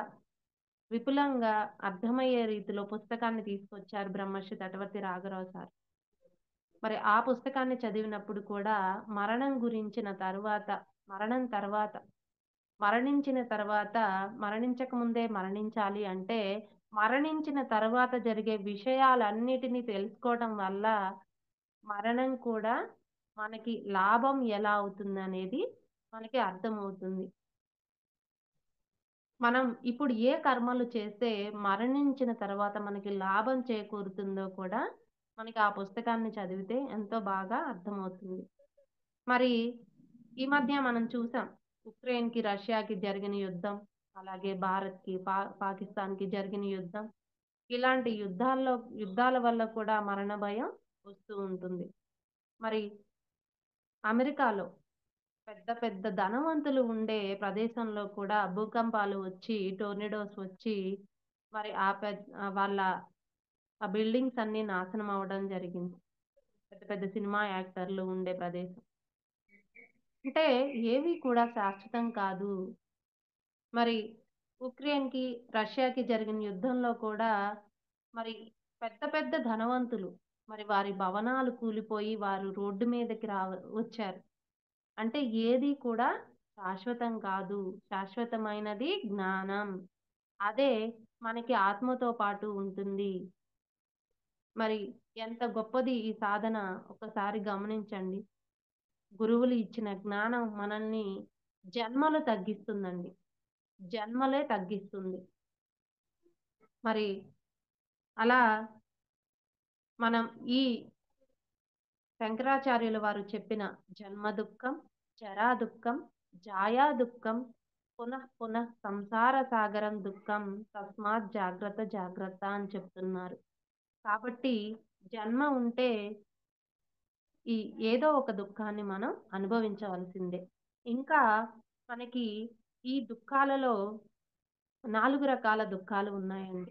విపులంగా అర్థమయ్యే రీతిలో పుస్తకాన్ని తీసుకొచ్చారు బ్రహ్మర్షి తటవర్తి రాఘరావు సార్. మరి ఆ పుస్తకాన్ని చదివినప్పుడు కూడా మరణం తర్వాత, మరణించిన తర్వాత, మరణించక ముందే మరణించాలి అంటే, మరణించిన తర్వాత జరిగే విషయాలన్నిటిని తెలుసుకోవడం వల్ల మరణం కూడా మనకి లాభం ఎలా అవుతుందనేది మనకి అర్థమవుతుంది. మనం ఇప్పుడు ఏ కర్మలు చేస్తే మరణించిన తర్వాత మనకి లాభం చేకూరుతుందో కూడా మనకి ఆ పుస్తకాన్ని చదివితే ఎంతో బాగా అర్థమవుతుంది. మరి ఈ మధ్య మనం చూసాం. ఉక్రెయిన్‌కి, రష్యాకి జరిగిన యుద్ధం, అలాగే భారత్‌కి, పాకిస్తాన్‌కి జరిగిన యుద్ధం. ఇలాంటి యుద్ధాల వల్ల కూడా మరణ భయం వస్తూ ఉంటుంది. మరి అమెరికాలో పెద్ద పెద్ద ధనవంతులు ఉండే ప్రదేశంలో కూడా భూకంపాలు వచ్చి, టోర్నడోస్ వచ్చి మరి వాళ్ళ ఆ బిల్డింగ్స్ అన్నీ నాశనం అవ్వడం జరిగింది. పెద్ద పెద్ద సినిమా యాక్టర్లు ఉండే ప్రదేశం. అంటే ఏవి కూడా శాశ్వతం కాదు. మరి ఉక్రెయిన్‌కి, రష్యాకి జరిగిన యుద్ధంలో కూడా మరి పెద్ద పెద్ద ధనవంతులు మరి వారి భవనాలు కూలిపోయి వారు రోడ్డు మీదకి వచ్చారు. అంటే ఏది కూడా శాశ్వతం కాదు. శాశ్వతమైనది జ్ఞానం. అదే మనకి ఆత్మతో పాటు ఉంటుంది. మరి ఎంత గొప్పది ఈ సాధన ఒకసారి గమనించండి. గురువులు ఇచ్చిన జ్ఞానం మనల్ని జన్మలు తగ్గిస్తుందండి. జన్మలే తగ్గిస్తుంది. మరి అలా మనం ఈ శంకరాచార్యుల వారు చెప్పిన జన్మ దుఃఖం, జరా దుఃఖం, జాయా దుఃఖం, పునః పునః సంసార సాగరం దుఃఖం తస్మాత్ జాగ్రత్త జాగ్రత్త అని చెప్తున్నారు. కాబట్టి జన్మ ఉంటే ఈ ఏదో ఒక దుఃఖాన్ని మనం అనుభవించవలసిందే. ఇంకా మనకి ఈ దుఃఖాలలో 4 రకాల దుఃఖాలు ఉన్నాయండి.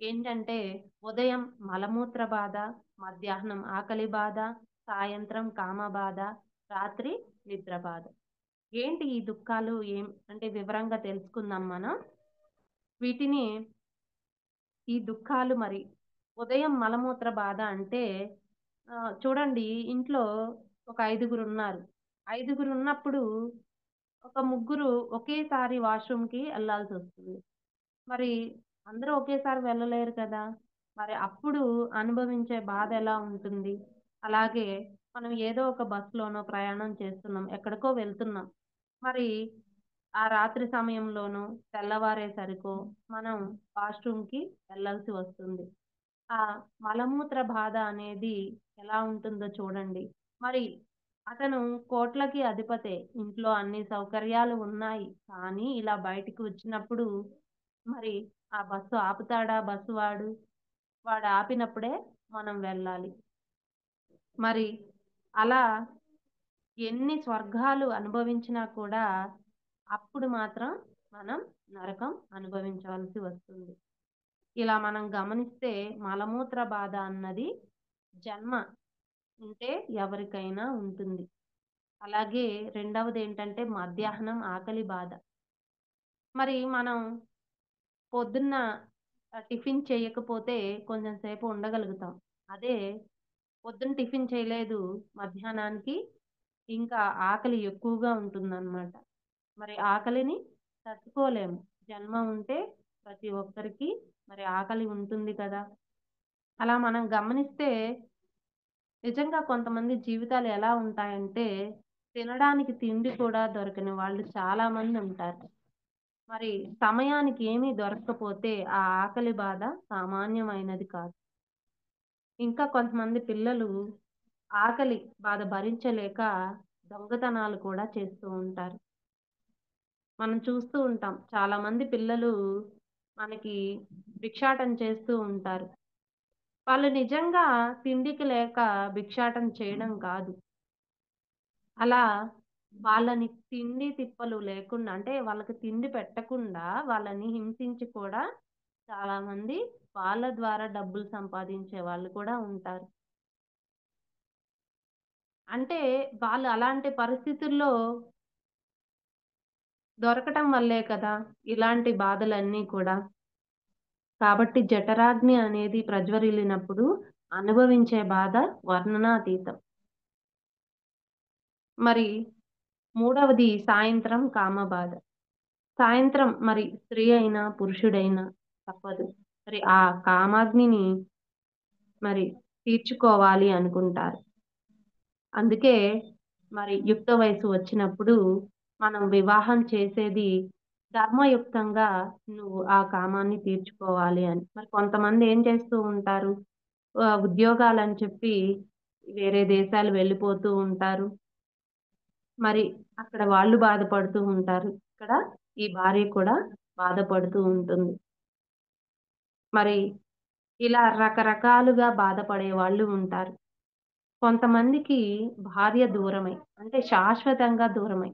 ఏంటంటే ఉదయం మలమూత్ర బాధ, మధ్యాహ్నం ఆకలి బాధ, సాయంత్రం కామ బాధ, రాత్రి నిద్ర బాధ. ఏంటి ఈ దుఃఖాలు అంటే వివరంగా తెలుసుకుందాం మనం. వీటిని ఈ దుఃఖాలు మరి ఉదయం మలమూత్ర బాధ అంటే చూడండి ఇంట్లో ఒక ఐదుగురున్నారు. ఐదుగురున్నప్పుడు ఒక ముగ్గురు ఒకేసారి వాష్‌రూమ్‌కి ఎళ్ళాల్సొస్తుంది. మరి అందరూ ఒకేసారి వెళ్ళలేరు కదా! మరి అప్పుడు అనుభవించే బాధ ఎలా ఉంటుంది? అలాగే మనం ఏదో ఒక బస్‌లోనో ప్రయాణం చేస్తున్నాం. ఎక్కడికో వెళ్తున్నాం. మరి ఆ రాత్రి సమయంలోనో, తెల్లవారేసరికో మనం వాష్‌రూమ్‌కి వెళ్ళాల్సి వస్తుంది. ఆ మలమూత్ర బాధ అనేది ఎలా ఉంటుందో చూడండి. మరి అతను కోట్లకి అధిపతే. ఇంట్లో అన్ని సౌకర్యాలు ఉన్నాయి. కానీ ఇలా బయటికి వచ్చినప్పుడు మరి ఆ బస్సు ఆపుతాడా బస్సు వాడు? వాడు ఆపినప్పుడే మనం వెళ్ళాలి. మరి అలా ఎన్ని స్వర్గాలు అనుభవించినా కూడా అప్పుడు మాత్రం మనం నరకం అనుభవించవలసి వస్తుంది. ఇలా మనం గమనిస్తే మలమూత్ర బాధ అన్నది జన్మ ఉంటే ఎవరికైనా ఉంటుంది. అలాగే రెండవదేంటంటే మధ్యాహ్నం ఆకలి బాధ. మరి మనం పొద్దున్న టిఫిన్ చేయకపోతే కొంచెం సేపు ఉండగలుగుతాం. అదే పొద్దున టిఫిన్ చేయలేదు మధ్యాహ్నానికి ఇంకా ఆకలి ఎక్కువగా ఉంటుందనమాట. మరి ఆకలిని తట్టుకోలేము. జన్మ ఉంటే ప్రతి ఒక్కరికి మరి ఆకలి ఉంటుంది కదా! అలా మనం గమనిస్తే నిజంగా కొంతమంది జీవితాలు ఎలా ఉంటాయంటే, తినడానికి తిండి కూడా దొరకని వాళ్ళు చాలా మందుంటారు. మరి సమయానికి ఏమీ దొరక్కపోతే ఆ ఆకలి బాధ సామాన్యమైనది కాదు. ఇంకా కొంతమంది పిల్లలు ఆకలి బాధ భరించలేక దొంగతనాలు కూడా చేస్తూ ఉంటారు. మనం చూస్తూ ఉంటాం. చాలామంది పిల్లలు మనకి భిక్షాటన చేస్తూ ఉంటారు. వాళ్ళు నిజంగా తిండికి లేక భిక్షాటన చేయడం కాదు. అలా వాళ్ళని తిండి తిప్పలు లేకుండా అంటే వాళ్ళకి తిండి పెట్టకుండా వాళ్ళని హింసించి కూడా చాలామంది వాళ్ళ ద్వారా డబ్బులు సంపాదించే వాళ్ళు కూడా ఉంటారు. అంటే వాళ్ళు అలాంటి పరిస్థితుల్లో దొరకటం వల్లే కదా! ఇలాంటి బాధలన్నీ కూడా. కాబట్టి జఠరాగ్ని అనేది ప్రజ్వరిల్లినప్పుడు అనుభవించే బాధ వర్ణనాతీతం. మరి మూడవది సాయంత్రం కామబాధ. సాయంత్రం మరి స్త్రీ అయినా, పురుషుడైనా తప్పదు. మరి ఆ కామాగ్నిని మరి తీర్చుకోవాలి అనుకుంటారు. అందుకే మరి యుక్త వయసు వచ్చినప్పుడు మనం వివాహం చేసేది ధర్మయుక్తంగా నువ్వు ఆ కామాన్ని తీర్చుకోవాలి అని. మరి కొంతమంది ఏం చేస్తూ ఉంటారు, ఉద్యోగాలని చెప్పి వేరే దేశాలు వెళ్ళిపోతూ ఉంటారు. మరి అక్కడ వాళ్ళు బాధపడుతూ ఉంటారు. ఇక్కడ ఈ భార్య కూడా బాధపడుతూ ఉంటుంది. మరి ఇలా రకరకాలుగా బాధపడే వాళ్ళు ఉంటారు. కొంతమందికి భార్య దూరమై అంటే శాశ్వతంగా దూరమై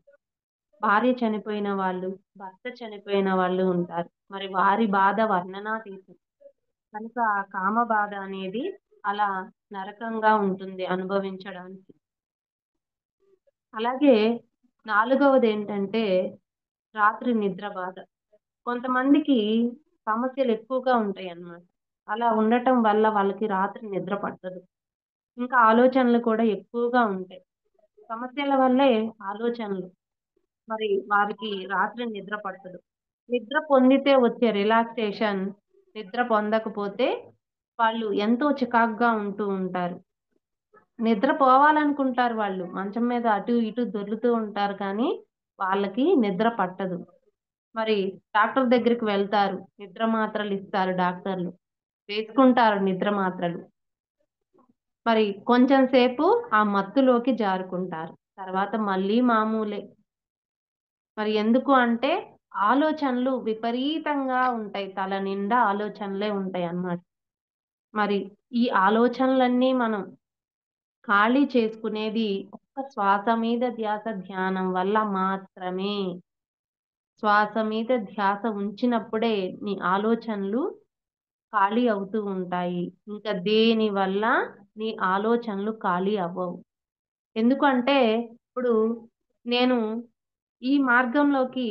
భార్య చనిపోయిన వాళ్ళు, భర్త చనిపోయిన వాళ్ళు ఉంటారు. మరి వారి బాధ వర్ణనాతీతం. కనుక ఆ కామ బాధ అనేది అలా నరకంగా ఉంటుంది అనుభవించడానికి. అలాగే నాలుగవదేంటంటే రాత్రి నిద్ర బాధ. కొంతమందికి సమస్యలెక్కువగా ఉంటాయన్నమాట. అలా ఉండటం వల్ల వాళ్ళకి రాత్రి నిద్ర పట్టదు. ఇంకా ఆలోచనలు కూడా ఎక్కువగా ఉంటాయి. సమస్యల వల్లే ఆలోచనలు. మరి వారికి రాత్రి నిద్ర పట్టదు. నిద్ర పొందితే వచ్చే రిలాక్సేషన్ నిద్ర పొందకపోతే వాళ్ళు ఎంతో చికాకుగా ఉంటూ ఉంటారు. నిద్ర పోవాలనుకుంటారు వాళ్ళు. మంచం మీద అటు ఇటు దొర్లుతూ ఉంటారు కానీ వాళ్ళకి నిద్ర పట్టదు. మరి డాక్టర్ దగ్గరికి వెళ్తారు. నిద్ర మాత్రలిస్తారు డాక్టర్లు. వేసుకుంటారు నిద్ర మాత్రలు. మరి కొంచెం సేపు ఆ మత్తులోకి జారుకుంటారు. తర్వాత మళ్ళీ మామూలే. మరి ఎందుకు అంటే ఆలోచనలు విపరీతంగా ఉంటాయి. తల నిండా ఆలోచనలే ఉంటాయన్నమాట. మరి ఈ ఆలోచనలన్నీ మనం ఖాళీ చేసుకునేది ఒక్క శ్వాస మీద ధ్యాస ధ్యానం వల్ల మాత్రమే. శ్వాస మీద ధ్యాస ఉంచినప్పుడే నీ ఆలోచనలు ఖాళీ అవుతూ ఉంటాయి. ఇంకా దేని వల్ల నీ ఆలోచనలు ఖాళీ అవ్వవు. ఎందుకంటే ఇప్పుడు నేను ఈ మార్గంలోకి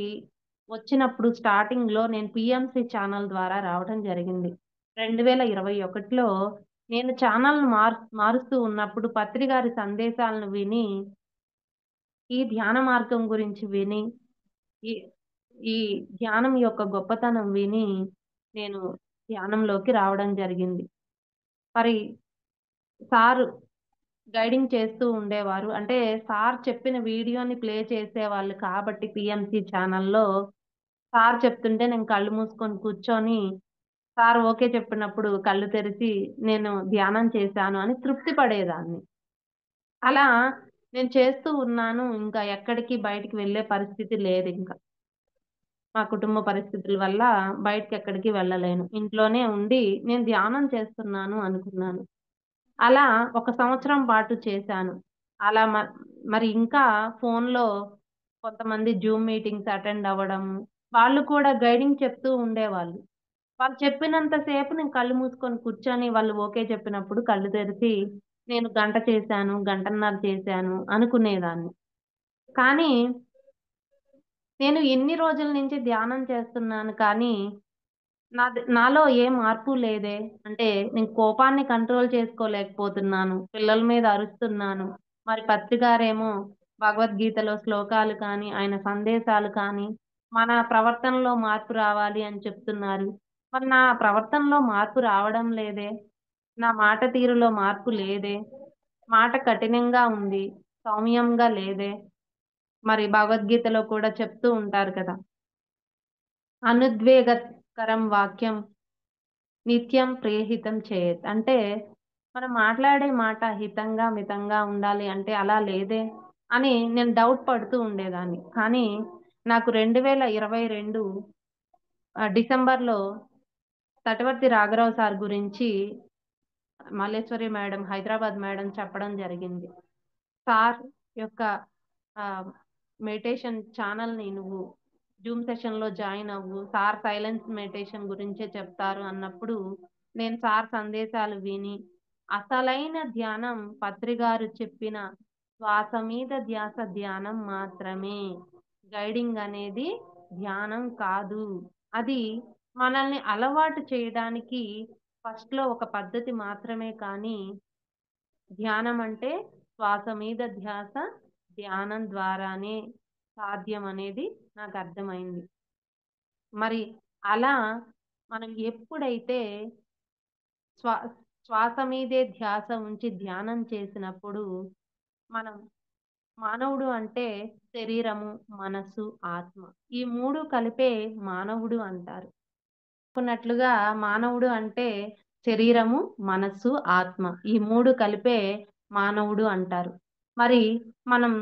వచ్చినప్పుడు స్టార్టింగ్‌లో నేను పీఎంసీ ఛానల్ ద్వారా రావడం జరిగింది. 2021లో నేను ఛానల్‌ను మారుస్తూ ఉన్నప్పుడు పత్రి గారి సందేశాలను విని, ఈ ధ్యాన మార్గం గురించి విని, ఈ ఈ ధ్యానం యొక్క గొప్పతనం విని నేను ధ్యానంలోకి రావడం జరిగింది. మరి సారు గైడింగ్ చేస్తూ ఉండేవారు. అంటే సార్ చెప్పిన వీడియోని ప్లే చేసేవాళ్ళు కాబట్టి పీఎంసీ ఛానల్‌లో సార్ చెప్తుంటే నేను కళ్ళు మూసుకొని కూర్చొని, సార్ ఓకే చెప్పినప్పుడు కళ్ళు తెరిచి నేను ధ్యానం చేశాను అని తృప్తి పడేదాన్ని. అలా నేను చేస్తూ ఉన్నాను. ఇంకా ఎక్కడికి బయటికి వెళ్ళే పరిస్థితి లేదింక. మా కుటుంబ పరిస్థితుల వల్ల బయటికెక్కడికి వెళ్ళలేను. ఇంట్లోనే ఉండి నేను ధ్యానం చేస్తున్నాను అనుకున్నాను. అలా ఒక సంవత్సరం పాటు చేశాను. అలా మరి ఇంకా ఫోన్‌లో కొంతమంది జూమ్ మీటింగ్స్ అటెండ్ అవ్వడం, వాళ్ళు కూడా గైడింగ్ చెప్తూ ఉండేవాళ్ళు. వాళ్ళు చెప్పినంత సేపు నేను కళ్ళు మూసుకొని కూర్చొని వాళ్ళు ఓకే చెప్పినప్పుడు కళ్ళు తెరిచి నేను గంట చేశాను, గంటన్నర చేశాను అనుకునేదాన్ని. కానీ నేను ఇన్ని రోజుల నుంచి ధ్యానం చేస్తున్నాను కానీ నాలో ఏ మార్పు లేదే. అంటే నేను కోపాన్ని కంట్రోల్ చేసుకోలేకపోతున్నాను. పిల్లల మీద అరుస్తున్నాను. మరి పత్రి గారేమో భగవద్గీతలో శ్లోకాలు కానీ, ఆయన సందేశాలు కానీ, మన ప్రవర్తనలో మార్పు రావాలి అని చెప్తున్నారు. మరి నా ప్రవర్తనలో మార్పు రావడం లేదే. నా మాట తీరులో మార్పు లేదే. మాట కఠినంగా ఉంది. సౌమ్యంగా లేదే. మరి భగవద్గీతలో కూడా చెప్తూ ఉంటారు కదా! అనుద్వేగకరం వాక్యం నిత్యం ప్రియహితం చేయేత్. అంటే మనం మాట్లాడే మాట హితంగా, మితంగా ఉండాలి అంటే అలా లేదే అని నేను డౌట్ పడుతూ ఉండేదాన్ని. కానీ నాకు 2022 డిసెంబర్‌లో తటవర్తి రాఘరావు సార్ గురించి మల్లేశ్వరి మేడం, హైదరాబాద్ మేడం చెప్పడం జరిగింది. సార్ యొక్క ఆహ్, మెడిటేషన్ ఛానెల్‌ని నువ్వు జూమ్ సెషన్‌లో జాయిన్ అవ్వు. సార్ సైలెన్స్ మెడిటేషన్ గురించే చెప్తారు అన్నప్పుడు, నేను సార్ సందేశాలు విని, అసలైన ధ్యానం పత్రి గారు చెప్పిన శ్వాస మీద ధ్యాస ధ్యానం మాత్రమే. గైడింగ్ అనేది ధ్యానం కాదు. అది మనల్ని అలవాటు చేయడానికి ఫస్ట్‌లో ఒక పద్ధతి మాత్రమే కానీ ధ్యానం అంటే శ్వాస మీద ధ్యాస, ధ్యానం ద్వారానే సాధ్యమనేది నాకర్థమైంది. మరి అలా మనం ఎప్పుడైతే శ్వా శ్వాస మీదే ధ్యాస ఉంచి ధ్యానం చేసినప్పుడు, మనం మానవుడు అంటే శరీరము, మనస్సు, ఆత్మ. ఈ 3 కలిపే మానవుడు అంటారు. అనుకున్నట్లుగా మానవుడు అంటే శరీరము, మనస్సు, ఆత్మ. ఈ 3 కలిపే మానవుడు అంటారు. మరి మనం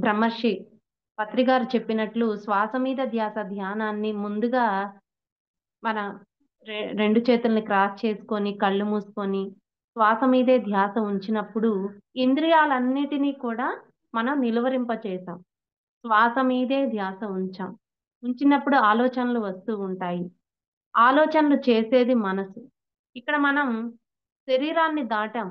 బ్రహ్మర్షి పత్రి గారు చెప్పినట్లు శ్వాస మీద ధ్యాస ధ్యానాన్ని ముందుగా మన 2 చేతుల్ని క్రాస్ చేసుకొని, కళ్ళు మూసుకొని, శ్వాస మీదే ధ్యాస ఉంచినప్పుడు ఇంద్రియాలన్నిటినీ కూడా మనం నిలువరింపచేసాం. శ్వాస మీదే ధ్యాస ఉంచాం. ఉంచినప్పుడు ఆలోచనలు వస్తూ ఉంటాయి. ఆలోచనలు చేసేది మనసు. ఇక్కడ మనం శరీరాన్ని దాటాం.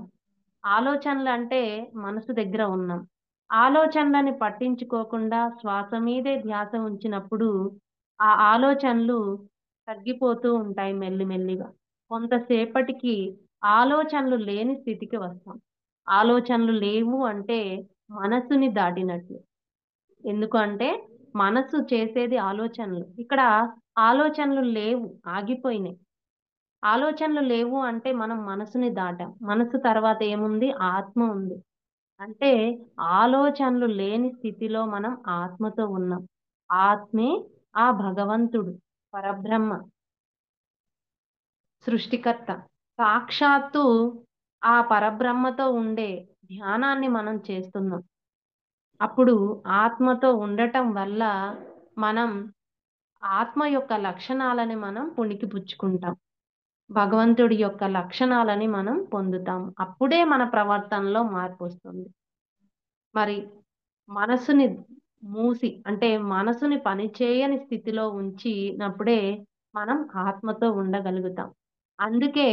ఆలోచనలంటే మనసు దగ్గర ఉన్నాం. ఆలోచనలని పట్టించుకోకుండా శ్వాస మీదే ధ్యాస ఉంచినప్పుడు, ఆ ఆలోచనలు తగ్గిపోతూ ఉంటాయి మెల్లిమెల్లిగా. కొంతసేపటికి ఆలోచనలు లేని స్థితికి వస్తాం. ఆలోచనలు లేవు అంటే మనసుని దాటినట్లు. ఎందుకు అంటే మనసు చేసేది ఆలోచనలు. ఇక్కడ ఆలోచనలు లేవు, ఆగిపోయినాయి. ఆలోచనలు లేవు అంటే మనం మనసుని దాటాం. మనసు తర్వాత ఏముంది? ఆత్మ ఉంది. అంటే ఆలోచనలు లేని స్థితిలో మనం ఆత్మతో ఉన్నాం. ఆత్మే ఆ భగవంతుడు, పరబ్రహ్మ, సృష్టికర్త. సాక్షాత్తు ఆ పరబ్రహ్మతో ఉండే ధ్యానాన్ని మనం చేస్తున్నాం. అప్పుడు ఆత్మతో ఉండటం వల్ల మనం ఆత్మ యొక్క లక్షణాలని మనం పుణికిపుచ్చుకుంటాం. భగవంతుడి యొక్క లక్షణాలని మనం పొందుతాం. అప్పుడే మన ప్రవర్తనలో మార్పొస్తుంది. మరి మనసుని మూసి అంటే మనసుని పనిచేయని స్థితిలో ఉంచినప్పుడే మనం ఆత్మతో ఉండగలుగుతాం. అందుకే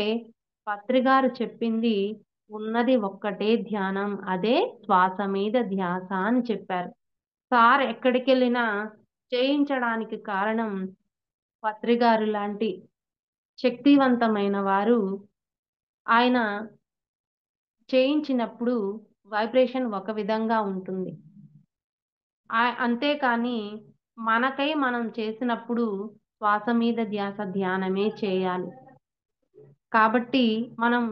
పత్రి గారు చెప్పింది ఉన్నది ఒక్కటే ధ్యానం. అదే శ్వాస మీద ధ్యాస అని చెప్పారు. సార్ ఎక్కడికెళ్ళినా చేయించడానికి కారణం పత్రి గారు లాంటి శక్తివంతమైన వారు ఆయన చేయించినప్పుడు వైబ్రేషన్ ఒక విధంగా ఉంటుంది. అంతేకాని మనకై మనం చేసినప్పుడు శ్వాస మీద ధ్యాస ధ్యానమే చేయాలి. కాబట్టి మనం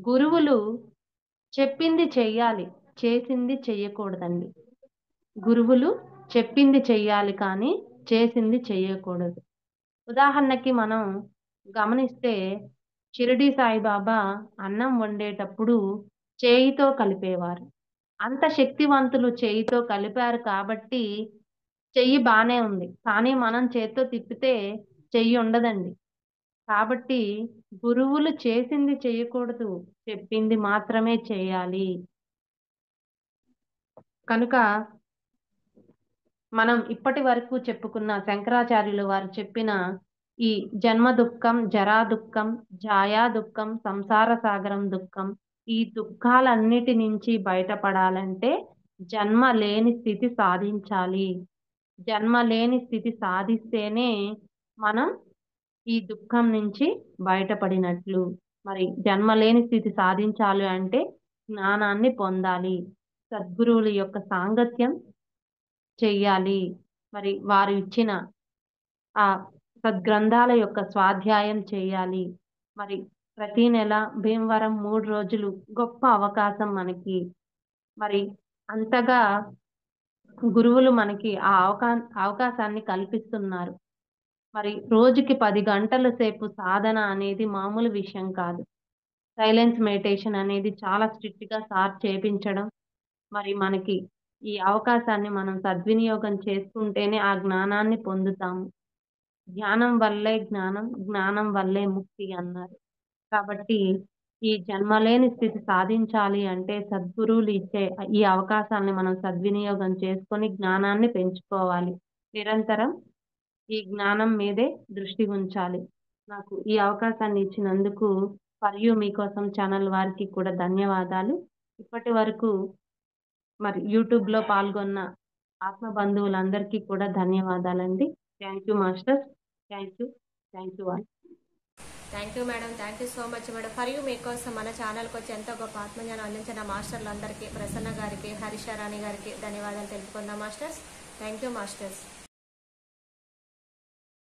గురువులు చెప్పింది చెయ్యాలి, చేసింది చెయ్యకూడదండి. గురువులు చెప్పింది చెయ్యాలి కానీ చేసింది చెయ్యకూడదు. ఉదాహరణకి మనం గమనిస్తే షిరిడి సాయిబాబా అన్నం వండేటప్పుడు చేయితో కలిపేవారు. అంత శక్తివంతులు చేయితో కలిపారు కాబట్టి చెయ్యి బానే ఉంది. కానీ మనం చేత్తో తిప్పితే చెయ్యి ఉండదండి. కాబట్టి గురువులు చేసింది చెయ్యకూడదు, చెప్పింది మాత్రమే చేయాలి. కనుక మనం ఇప్పటి వరకు చెప్పుకున్న శంకరాచార్యులు వారు చెప్పిన ఈ జన్మ దుఃఖం, జరా దుఃఖం, ఛాయా దుఃఖం, సంసార సాగరం దుఃఖం, ఈ దుఃఖాలన్నిటి నుంచి బయటపడాలంటే జన్మ లేని స్థితి సాధించాలి. జన్మ లేని స్థితి సాధిస్తేనే మనం ఈ దుఃఖం నుంచి బయటపడినట్లు. మరి జన్మ లేని స్థితి సాధించాలి అంటే జ్ఞానాన్ని పొందాలి, సద్గురువుల యొక్క సాంగత్యం చెయ్యాలి. మరి వారు ఇచ్చిన ఆ సద్గ్రంథాల యొక్క స్వాధ్యాయం చేయాలి. మరి ప్రతి నెల భీమవరం 3 రోజులు గొప్ప అవకాశం మనకి. మరి అంతగా గురువులు మనకి ఆ అవకాశాన్ని కల్పిస్తున్నారు. మరి రోజుకి 10 గంటల సేపు సాధన అనేది మామూలు విషయం కాదు. సైలెన్స్ మెడిటేషన్ అనేది చాలా స్ట్రిక్ట్‌గా సార్ చేపించడం, మరి మనకి ఈ అవకాశాన్ని మనం సద్వినియోగం చేసుకుంటేనే ఆ జ్ఞానాన్ని పొందుతాము. ధ్యానం వల్లే జ్ఞానం, జ్ఞానం వల్లే ముక్తి అన్నారు. కాబట్టి ఈ జన్మలేని స్థితి సాధించాలి అంటే సద్గురువులు ఇచ్చే ఈ అవకాశాన్ని మనం సద్వినియోగం చేసుకొని జ్ఞానాన్ని పెంచుకోవాలి. నిరంతరం ఈ జ్ఞానం మీదే దృష్టి ఉంచాలి. నాకు ఈ అవకాశాన్ని ఇచ్చినందుకు ఫర్ యూ మీకోసం ఛానల్ వారికి కూడా ధన్యవాదాలు. ఇప్పటి వరకు మరి యూట్యూబ్‌లో పాల్గొన్న ఆత్మ బంధువులందరికీ కూడా ధన్యవాదాలండి. Thank you masters. Thank you. Thank you all. Thank you madam. Thank you so much madam. For you మీకోసం మన ఛానల్కి వచ్చి ఎంతో గొప్ప ఆత్మజ్ఞానం అందించిన మాస్టర్లందరికీ, ప్రసన్న గారికి, హరిషారాణి గారికి ధన్యవాదాలు తెలుపుకుందాం మాస్టర్స్. Thank you masters.